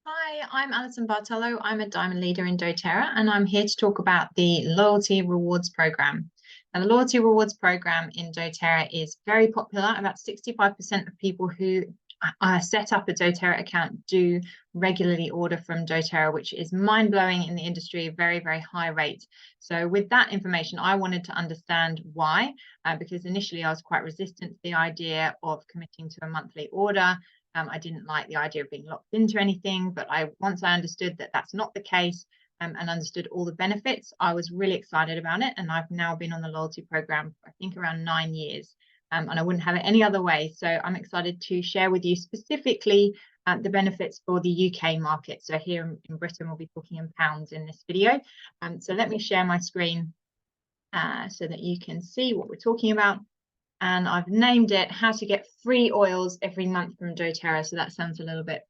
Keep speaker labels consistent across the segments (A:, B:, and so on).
A: Hi, I'm Alison Bartolo. I'm a Diamond Leader in doTERRA, and I'm here to talk about the Loyalty Rewards Program. And the Loyalty Rewards Program in doTERRA is very popular. About 65% of people who set up a doTERRA account do regularly order from doTERRA, which is mind-blowing in the industry, very, very high rate. So with that information, I wanted to understand why, because initially I was quite resistant to the idea of committing to a monthly order. I didn't like the idea of being locked into anything, but once I understood that that's not the case and understood all the benefits, I was really excited about it. And I've now been on the loyalty program for, I think, around 9 years. And I wouldn't have it any other way. So I'm excited to share with you specifically the benefits for the UK market. So here in Britain, we'll be talking in pounds in this video. So let me share my screen so that you can see what we're talking about. And I've named it How to Get Free Oils Every Month from doTERRA. So that sounds a little bit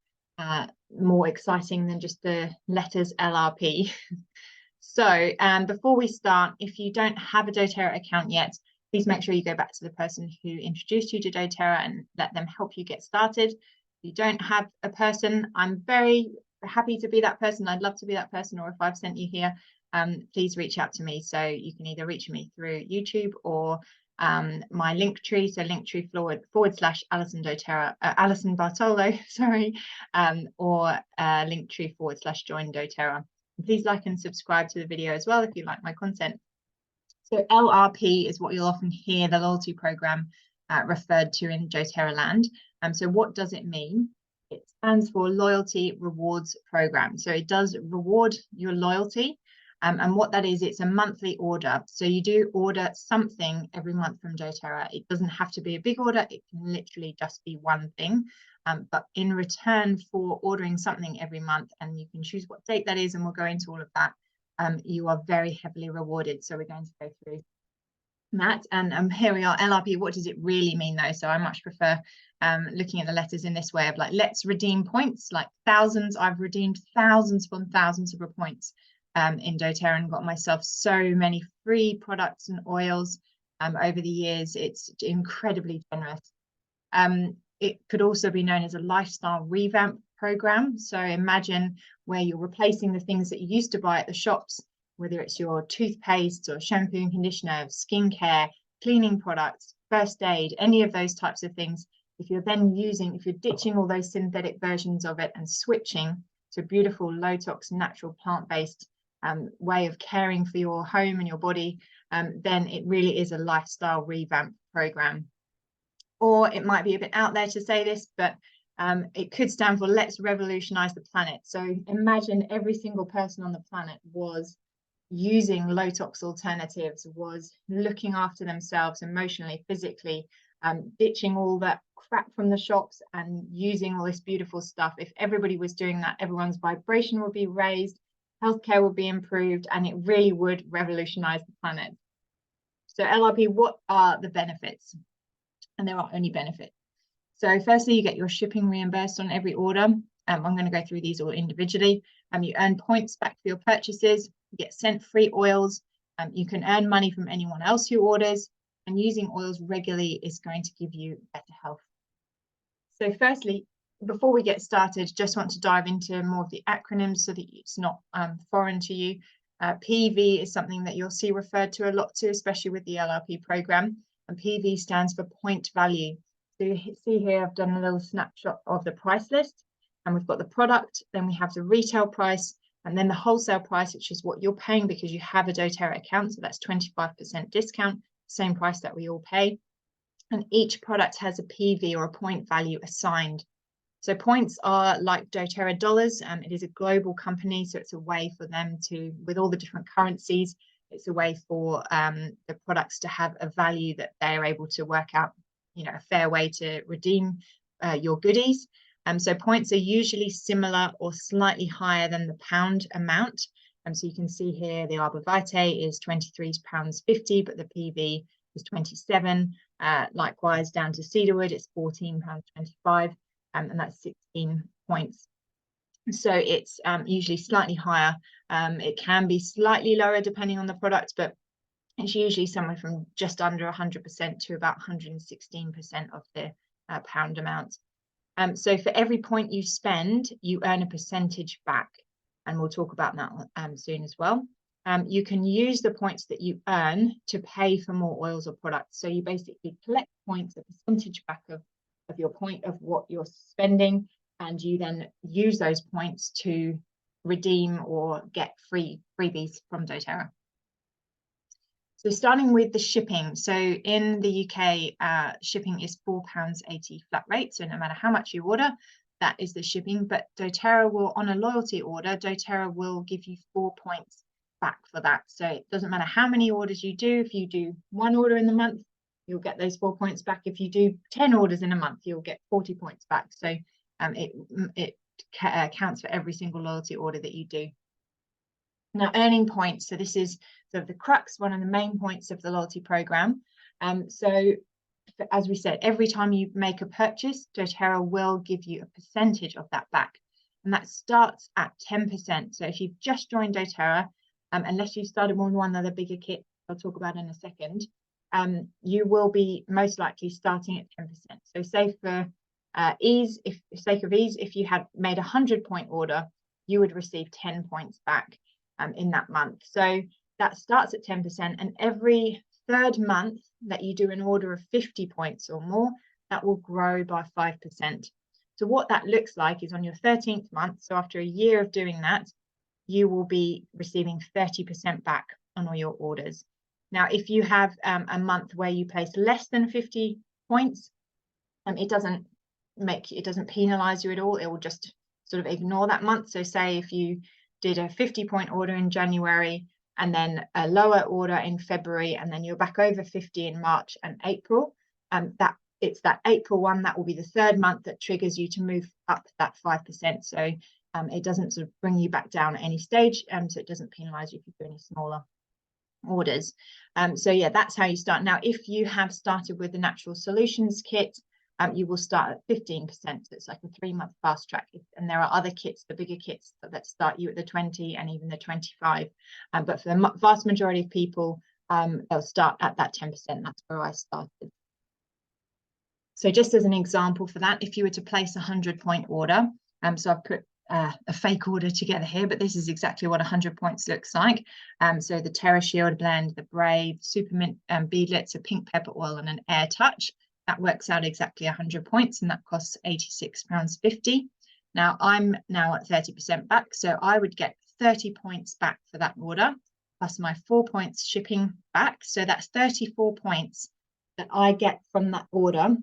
A: more exciting than just the letters LRP. So before we start, if you don't have a doTERRA account yet, please make sure you go back to the person who introduced you to doTERRA and let them help you get started. If you don't have a person, I'm very happy to be that person. I'd love to be that person, or if I've sent you here, please reach out to me. So you can either reach me through YouTube or my link tree, so linktree / Alison doTERRA, Alison Bartolo, sorry, or linktree / join doTERRA. Please like and subscribe to the video as well if you like my content. So LRP is what you'll often hear the loyalty program referred to in doTERRA land. So what does it mean? It stands for Loyalty Rewards Program. So it does reward your loyalty. And what that is, it's a monthly order. So you do order something every month from doTERRA. It doesn't have to be a big order. It can literally just be one thing. But in return for ordering something every month, and you can choose what date that is, and we'll go into all of that, you are very heavily rewarded. So we're going to go through that. And here we are, LRP. What does it really mean, though? So I much prefer looking at the letters in this way of like, let's redeem points, like thousands. I've redeemed thousands upon thousands of points in doTERRA and got myself so many free products and oils over the years. It's incredibly generous. It could also be known as a lifestyle revamp program. So imagine where you're replacing the things that you used to buy at the shops, whether it's your toothpaste or shampoo and conditioner, skincare, cleaning products, first aid, any of those types of things. If you're ditching all those synthetic versions of it and switching to beautiful, low tox, natural, plant-based way of caring for your home and your body, then it really is a lifestyle revamp program. Or it might be a bit out there to say this, but it could stand for Let's Revolutionize the Planet. So imagine every single person on the planet was using low tox alternatives, was looking after themselves emotionally, physically, ditching all that crap from the shops and using all this beautiful stuff. If everybody was doing that, everyone's vibration would be raised, healthcare would be improved, and it really would revolutionize the planet. So LRP, what are the benefits? And there are only benefits. So firstly, you get your shipping reimbursed on every order. I'm going to go through these all individually. You earn points back for your purchases. You get sent free oils. You can earn money from anyone else who orders. And using oils regularly is going to give you better health. So firstly, before we get started, just want to dive into more of the acronyms so that it's not foreign to you. PV is something that you'll see referred to a lot to, especially with the LRP program. And PV stands for point value. So you see here, I've done a little snapshot of the price list, and we've got the product, then we have the retail price, and then the wholesale price, which is what you're paying because you have a doTERRA account. So that's 25% discount, same price that we all pay. And each product has a PV or a point value assigned. So points are like doTERRA dollars. It is a global company, so it's a way for them to, with all the different currencies, it's a way for the products to have a value that they're able to work out, a fair way to redeem your goodies. So points are usually similar or slightly higher than the pound amount. So you can see here the Arbor Vitae is £23.50, but the PV is 27. Likewise, down to cedarwood, it's £14.25. And that's 16 points. So it's usually slightly higher. It can be slightly lower depending on the product, but it's usually somewhere from just under 100% to about 116% of the pound amount. So for every point you spend, you earn a percentage back. And we'll talk about that soon as well. You can use the points that you earn to pay for more oils or products. So you basically collect points, a percentage back of your point of what you're spending, and you then use those points to redeem or get freebies from doTERRA. So starting with the shipping. So in the UK, shipping is £4.80 flat rate. So no matter how much you order, that is the shipping. But doTERRA will, on a loyalty order, doTERRA will give you 4 points back for that. So it doesn't matter how many orders you do. If you do 1 order in the month, you'll get those 4 points back. If you do 10 orders in a month, you'll get 40 points back. So it counts for every single loyalty order that you do. Now, earning points. So this is sort of the crux, one of the main points of the loyalty program. So as we said, every time you make a purchase, doTERRA will give you a percentage of that back. And that starts at 10%. So if you've just joined doTERRA, unless you started on one of the bigger kits, I'll talk about in a second, you will be most likely starting at 10%. So say for sake of ease, if you had made a 100-point order, you would receive 10 points back in that month. So that starts at 10%, and every third month that you do an order of 50 points or more, that will grow by 5%. So what that looks like is on your 13th month, so after a year of doing that, you will be receiving 30% back on all your orders. Now, if you have a month where you place less than 50 points, it doesn't penalize you at all. It will just sort of ignore that month. So say if you did a 50-point order in January and then a lower order in February, and then you're back over 50 in March and April, it's that April one that will be the third month that triggers you to move up that 5%. So it doesn't sort of bring you back down at any stage, so it doesn't penalize you if you do any smaller orders. So yeah, that's how you start. Now, if you have started with the Natural Solutions kit, you will start at 15%. So it's like a 3-month fast track. And there are other kits, the bigger kits that start you at the 20 and even the 25. But for the vast majority of people, they'll start at that 10%. That's where I started. So just as an example for that, if you were to place a 100-point order, so I've put a fake order together here, but this is exactly what 100 points looks like. So the TerraShield blend, the Brave, Supermint beadlets, a pink pepper oil, and an Air Touch. That works out exactly 100 points, and that costs £86.50. Now, I'm now at 30% back, so I would get 30 points back for that order, plus my 4 points shipping back. So that's 34 points that I get from that order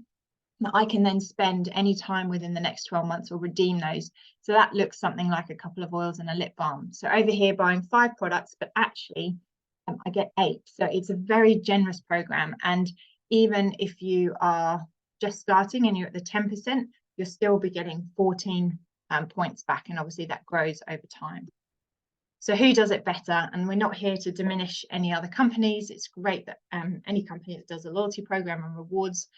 A: that I can then spend any time within the next 12 months or redeem those. So that looks something like a couple of oils and a lip balm. So over here, buying 5 products, but actually I get 8. So it's a very generous program. And even if you are just starting and you're at the 10%, you'll still be getting 14 points back. And obviously that grows over time. So who does it better? And we're not here to diminish any other companies. It's great that any company that does a loyalty program and rewards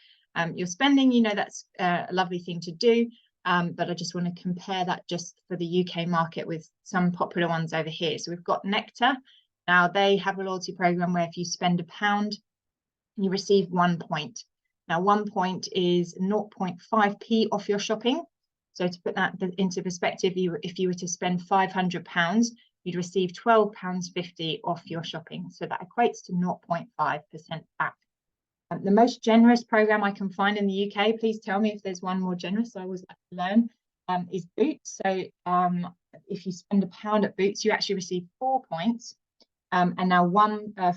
A: your spending, that's a lovely thing to do. But I just want to compare that just for the UK market with some popular ones over here. So we've got Nectar. Now they have a loyalty program where if you spend £1, you receive 1 point. Now 1 point is 0.5p off your shopping. So to put that into perspective, if you were to spend £500, you'd receive £12.50 off your shopping. So that equates to 0.5% back. The most generous program I can find in the UK, please tell me if there's one more generous, I always like to learn, is Boots. So if you spend £1 at Boots, you actually receive 4 points. And now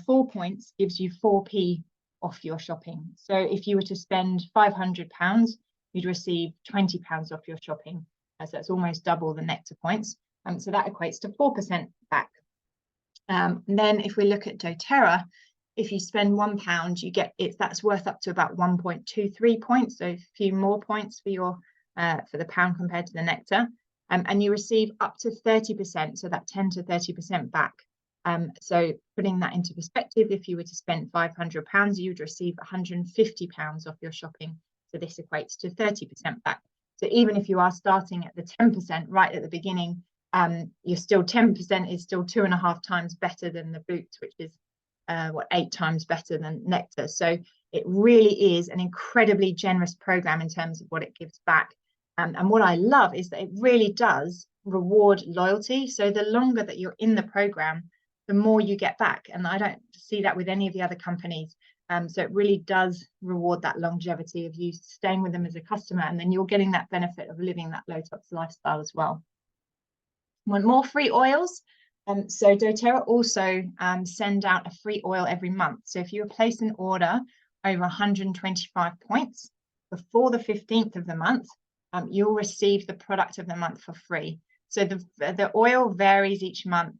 A: 4 points gives you 4p off your shopping. So if you were to spend £500, you'd receive £20 off your shopping. So that's almost double the Nectar points. So that equates to 4% back. And then if we look at doTERRA, if you spend £1, you get that's worth up to about 1.23 points, so a few more points for the pound compared to the Nectar, and you receive up to 30%, so that 10 to 30% back. So putting that into perspective, if you were to spend £500, you'd receive £150 off your shopping. So this equates to 30% back. So even if you are starting at the 10% right at the beginning, you're still 10% is still 2.5 times better than the Boots, which is 8 times better than Nectar. So it really is an incredibly generous program in terms of what it gives back. And what I love is that it really does reward loyalty. So the longer that you're in the program, the more you get back. And I don't see that with any of the other companies. So it really does reward that longevity of you staying with them as a customer, and then you're getting that benefit of living that low tox lifestyle as well. Want more free oils? So doTERRA also send out a free oil every month. So if you place an order over 125 points before the 15th of the month, you'll receive the product of the month for free. So the oil varies each month.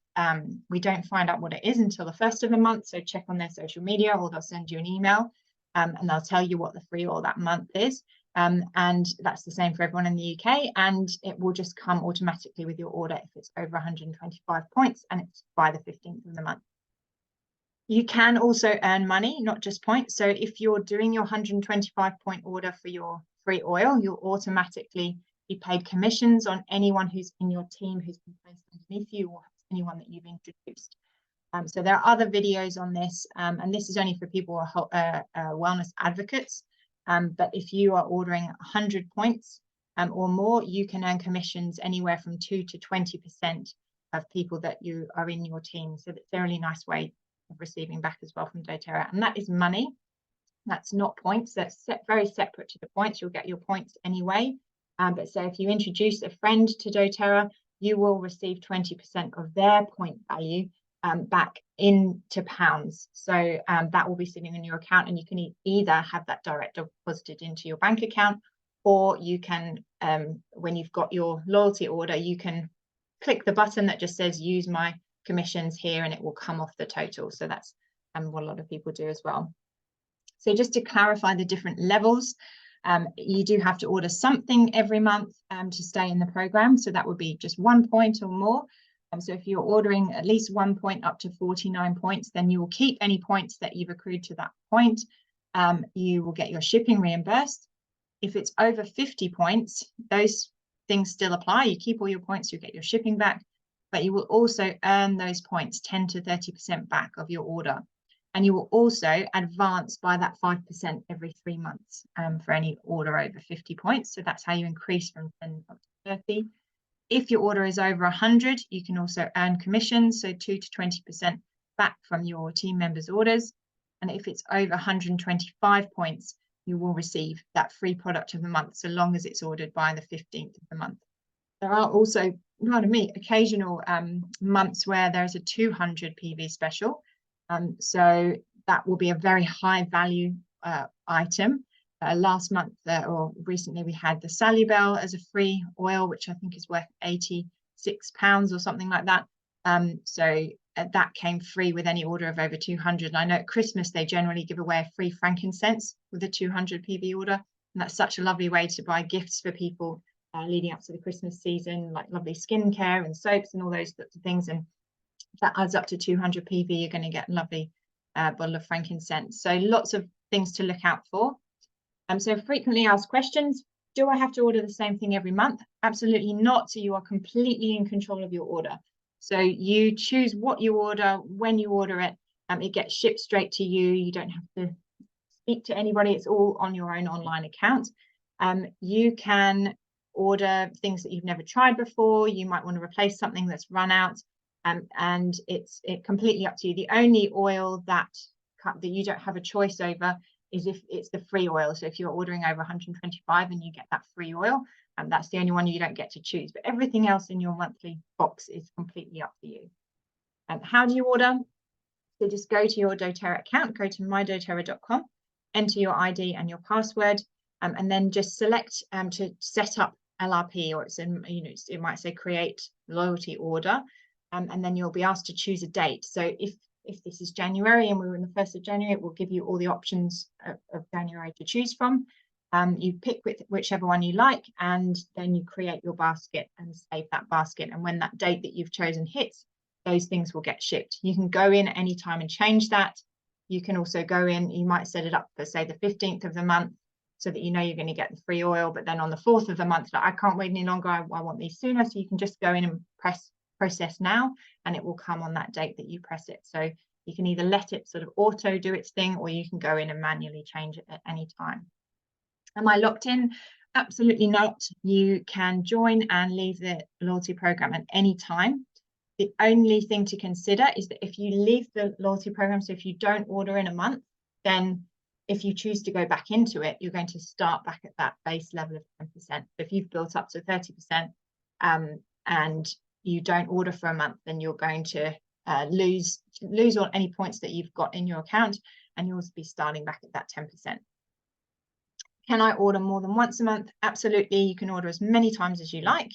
A: We don't find out what it is until the 1st of the month. So check on their social media, or they'll send you an email, and they'll tell you what the free oil that month is. And that's the same for everyone in the UK, and it will just come automatically with your order if it's over 125 points and it's by the 15th of the month. You can also earn money, not just points. So if you're doing your 125 point order for your free oil, you'll automatically be paid commissions on anyone who's in your team who's been placed underneath you, or anyone that you've introduced. So there are other videos on this, and this is only for people who are wellness advocates. But if you are ordering 100 points or more, you can earn commissions anywhere from 2 to 20% of people that you are in your team. So that's a really nice way of receiving back as well from doTERRA. And that is money. That's not points. That's very separate to the points. You'll get your points anyway. But so if you introduce a friend to doTERRA, you will receive 20% of their point value back into pounds. So that will be sitting in your account, and you can either have that direct deposited into your bank account, or you can, when you've got your loyalty order, you can click the button that just says use my commissions here, and it will come off the total. So that's what a lot of people do as well. So just to clarify the different levels, you do have to order something every month to stay in the program. So that would be just 1 point or more. So if you're ordering at least 1 point up to 49 points, then you will keep any points that you've accrued to that point. You will get your shipping reimbursed. If it's over 50 points, those things still apply. You keep all your points, you get your shipping back, but you will also earn those points 10 to 30% back of your order. And you will also advance by that 5% every 3 months for any order over 50 points. So that's how you increase from 10 up to 30. If your order is over 100, you can also earn commissions, so 2 to 20% back from your team members' orders. And if it's over 125 points, you will receive that free product of the month, so long as it's ordered by the 15th of the month. There are also, pardon me, occasional months where there's a 200 PV special. So that will be a very high value item. Last month or recently, we had the Salubel as a free oil, which I think is worth £86 or something like that. So that came free with any order of over 200. And I know at Christmas, they generally give away a free frankincense with a 200 PV order. And that's such a lovely way to buy gifts for people leading up to the Christmas season, like lovely skincare and soaps and all those sorts of things. And that adds up to 200 PV. You're going to get a lovely bottle of frankincense. So lots of things to look out for. So frequently asked questions. Do I have to order the same thing every month? Absolutely not. So you are completely in control of your order. So you choose what you order, when you order it. It gets shipped straight to you. You don't have to speak to anybody. It's all on your own online account. You can order things that you've never tried before. You might want to replace something that's run out. And it's completely up to you. The only oil that you don't have a choice over is if it's the free oil. So if you're ordering over 125 and you get that free oil, that's the only one you don't get to choose. But everything else in your monthly box is completely up to you. How do you order? So just go to your doTERRA account, go to mydoterra.com, enter your ID and your password, and then just select to set up LRP, or it's in, it might say create loyalty order, and then you'll be asked to choose a date. So if this is January and we're in the 1st of January, it will give you all the options of January to choose from. You pick whichever one you like, and then you create your basket and save that basket. And when that date that you've chosen hits, those things will get shipped. You can go in at any time and change that. You can also go in, you might set it up for, say, the 15th of the month, so that you know you're going to get the free oil. But then on the 4th of the month, like, I can't wait any longer, I want these sooner. So you can just go in and press process now, and it will come on that date that you press it. So you can either let it sort of auto do its thing, or you can go in and manually change it at any time. Am I locked in? Absolutely not. You can join and leave the loyalty program at any time. The only thing to consider is that if you leave the loyalty program, so if you don't order in a month, then if you choose to go back into it, you're going to start back at that base level of 10%. If you've built up to 30% and you don't order for a month, then you're going to lose all any points that you've got in your account, and you'll be starting back at that 10%. Can I order more than once a month? Absolutely. You can order as many times as you like,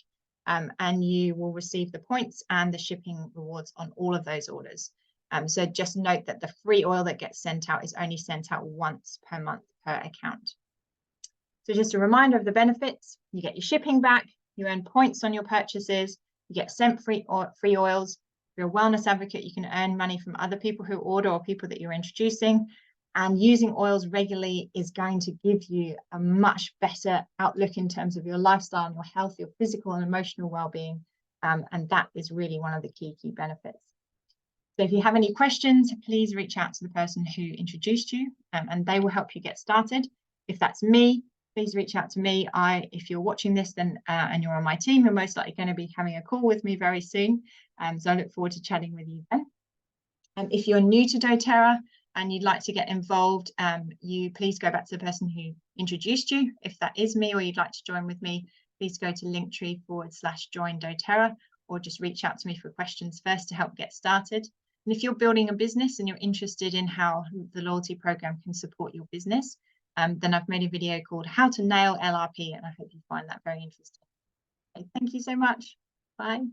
A: and you will receive the points and the shipping rewards on all of those orders. So just note that the free oil that gets sent out is only sent out once per month per account. So just a reminder of the benefits: you get your shipping back, you earn points on your purchases, you get sent free oils. If you're a wellness advocate, you can earn money from other people who order or people that you're introducing. And using oils regularly is going to give you a much better outlook in terms of your lifestyle and your health, your physical and emotional well-being. And that is really one of the key benefits. So if you have any questions, please reach out to the person who introduced you, and they will help you get started. If that's me, please reach out to me. If you're watching this then and you're on my team, you're most likely going to be having a call with me very soon. So I look forward to chatting with you then. If you're new to doTERRA and you'd like to get involved, you please go back to the person who introduced you. If that is me or you'd like to join with me, please go to linktree/join doTERRA, or just reach out to me for questions first to help get started. And if you're building a business and you're interested in how the loyalty program can support your business, then I've made a video called How to Nail LRP, and I hope you find that very interesting. Okay, thank you so much. Bye.